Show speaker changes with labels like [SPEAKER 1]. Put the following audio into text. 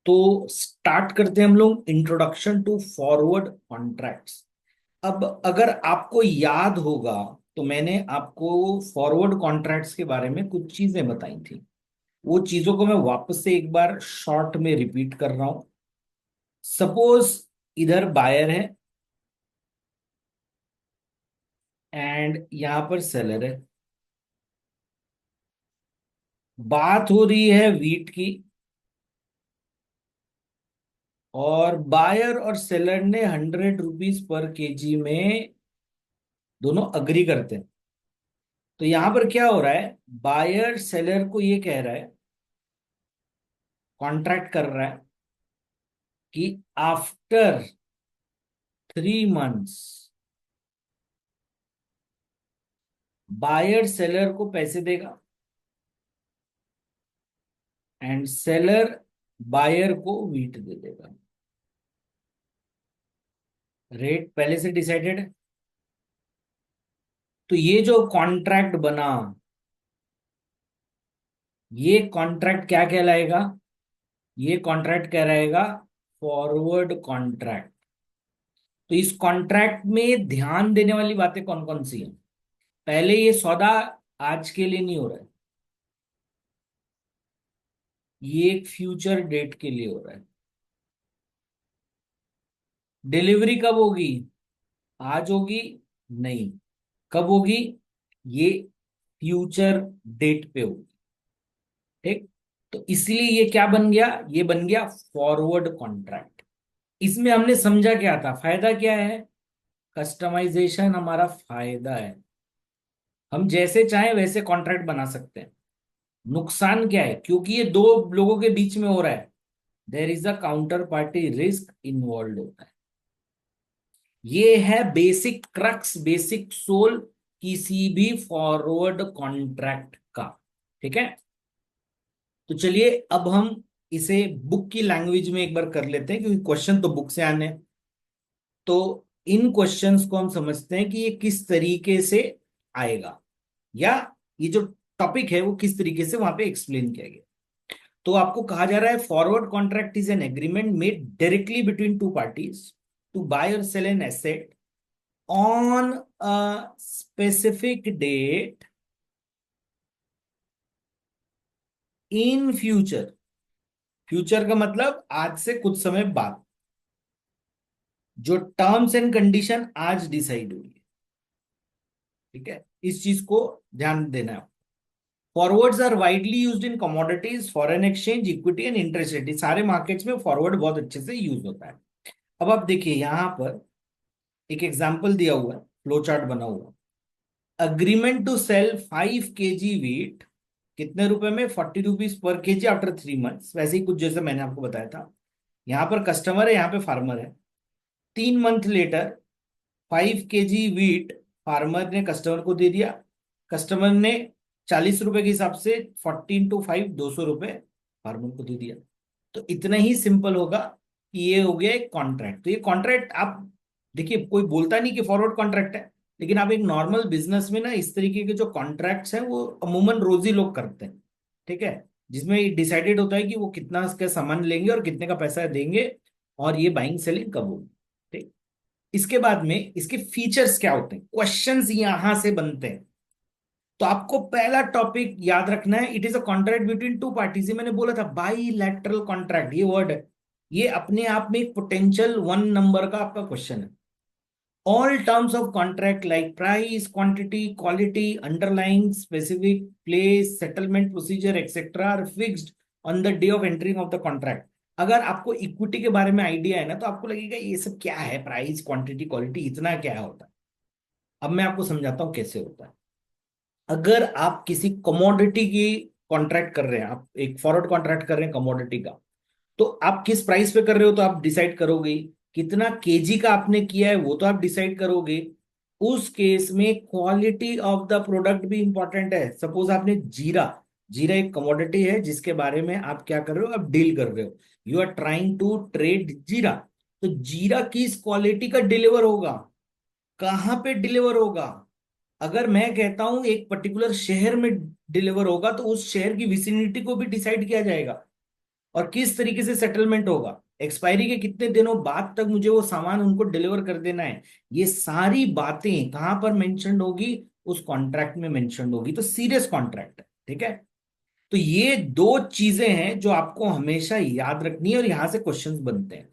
[SPEAKER 1] तो स्टार्ट करते हैं हम लोग इंट्रोडक्शन टू फॉरवर्ड कॉन्ट्रैक्ट्स। अब अगर आपको याद होगा तो मैंने आपको फॉरवर्ड कॉन्ट्रैक्ट्स के बारे में कुछ चीजें बताई थी। वो चीजों को मैं वापस से एक बार शॉर्ट में रिपीट कर रहा हूं। सपोज इधर बायर है एंड यहां पर सेलर है। बात हो रही है वीट की, और बायर और सेलर ने 100 रुपीज पर केजी में दोनों अग्री करते हैं। तो यहां पर क्या हो रहा है, बायर सेलर को ये कह रहा है, कॉन्ट्रैक्ट कर रहा है कि आफ्टर 3 मंथ्स बायर सेलर को पैसे देगा एंड सेलर बायर को वीट दे देगा। रेट पहले से डिसाइडेड है। तो ये जो कॉन्ट्रैक्ट बना, ये कॉन्ट्रैक्ट क्या कहलाएगा? ये कॉन्ट्रैक्ट कहलाएगा फॉरवर्ड कॉन्ट्रैक्ट। तो इस कॉन्ट्रैक्ट में ध्यान देने वाली बातें कौन कौन सी हैं? पहले, ये सौदा आज के लिए नहीं हो रहा है, ये एक फ्यूचर डेट के लिए हो रहा है। डिलीवरी कब होगी? आज होगी? नहीं। कब होगी? ये फ्यूचर डेट पे होगी। ठीक। तो इसलिए ये क्या बन गया? ये बन गया फॉरवर्ड कॉन्ट्रैक्ट। इसमें हमने समझा क्या था, फायदा क्या है? कस्टमाइजेशन हमारा फायदा है। हम जैसे चाहें वैसे कॉन्ट्रैक्ट बना सकते हैं। नुकसान क्या है? क्योंकि ये दो लोगों के बीच में हो रहा है, there is a counter party risk involve होता है। ये है बेसिक क्रक्स, बेसिक सोल किसी भी फॉरवर्ड कॉन्ट्रैक्ट का। ठीक है। तो चलिए अब हम इसे बुक की लैंग्वेज में एक बार कर लेते हैं, क्योंकि क्वेश्चन तो बुक से आने हैं। तो इन क्वेश्चंस को हम समझते हैं कि ये किस तरीके से आएगा, या ये जो टॉपिक है वो किस तरीके से वहां पे एक्सप्लेन किया गया। तो आपको कहा जा रहा है forward contract is an agreement made directly between two parties to buy और sell an asset on a specific date in future. Future का मतलब आज से कुछ समय बाद। जो टर्म्स एंड कंडीशन आज डिसाइड हुई है। ठीक है, इस चीज को ध्यान देना है। Forwards are widely used in commodities, foreign exchange, equity and interest rate. सारे मार्केट्स में फॉरवर्ड बहुत अच्छे से यूज होता है। अब आप देखिए यहां पर एक एग्जांपल दिया हुआ है, फ्लो चार्ट बना हुआ। Agreement to sell 5 kg wheat, कितने रुपए में? 40 rupees per KG after 3 months. वैसे ही कुछ जैसे मैंने आपको बताया था। यहाँ पर कस्टमर है, यहाँ पे फार्मर है। 3 month later 5 kg wheat farmer ने कस्टमर को दे दिया। कस्टमर ने 40 रुपए के हिसाब से 14 to 5 200 रुपए फार्मर को दे दिया। तो इतना ही सिंपल होगा कि ये हो गया एक कॉन्ट्रैक्ट। तो ये कॉन्ट्रैक्ट आप देखिए, कोई बोलता नहीं कि फॉरवर्ड कॉन्ट्रैक्ट है, लेकिन आप एक नॉर्मल बिजनेस में ना इस तरीके के जो कॉन्ट्रैक्ट्स हैं वो अमूमन रोज ही लोग करते हैं। ठीक है। जिसमें डिसाइडेड होता है कि वो कितना इसका सामान लेंगे और कितने का पैसा देंगे, और ये बाइंग सेलिंग कब होगी। ठीक। इसके बाद में इसके फीचर्स क्या होते हैं, क्वेश्चंस यहां से बनते हैं। तो आपको पहला टॉपिक याद रखना है, it is a contract between two parties. ये मैंने बोला था बाईलैटरल कॉन्ट्रैक्ट, ये वर्ड है। ये अपने आप में एक पोटेंशियल 1 नंबर का आपका क्वेश्चन है। All terms of contract like price, quantity, quality, underlying, specific, place, settlement procedure etcetera are fixed on the day of entering of the contract. अगर आपको इक्विटी के बारे में आइडिया है ना, तो आपको लगेगा ये सब क्या है, प्राइस, क्वांटिटी, क्वालिटी, इतना क्या होता है। अब मैं आपको समझाता हूं कैसे होता है। अगर आप किसी कमोडिटी की कॉन्ट्रैक्ट कर रहे हैं, आप एक फॉरवर्ड कॉन्ट्रैक्ट कर रहे हैं कमोडिटी का, तो आप किस प्राइस पे कर रहे हो तो आप डिसाइड करोगे। कितना केजी का आपने किया है वो तो आप डिसाइड करोगे। उस केस में क्वालिटी ऑफ द प्रोडक्ट भी इंपॉर्टेंट है। सपोज आपने जीरा, जीरा एक कमोडिटी है जिसके बारे में आप क्या कर रहे हो, आप डील कर रहे हो। You are trying to trade jeera. तो जीरा किस क्वालिटी का डिलीवर होगा, कहां पे डिलीवर होगा। अगर मैं कहता हूं एक पर्टिकुलर शहर में डिलीवर होगा, तो उस शहर की विसिनिटी को भी डिसाइड किया जाएगा। और किस तरीके से सेटलमेंट होगा, एक्सपायरी के कितने दिनों बाद तक मुझे वो सामान उनको डिलीवर कर देना है, ये सारी बातें कहां पर मेंशन्ड होगी, उस कॉन्ट्रैक्ट में मेंशन्ड होगी। तो सीरियस कॉन्ट्रैक्ट है, ठीक है। तो ये दो चीजें हैं जो आपको हमेशा याद रखनी है और यहां से क्वेश्चंस बनते हैं।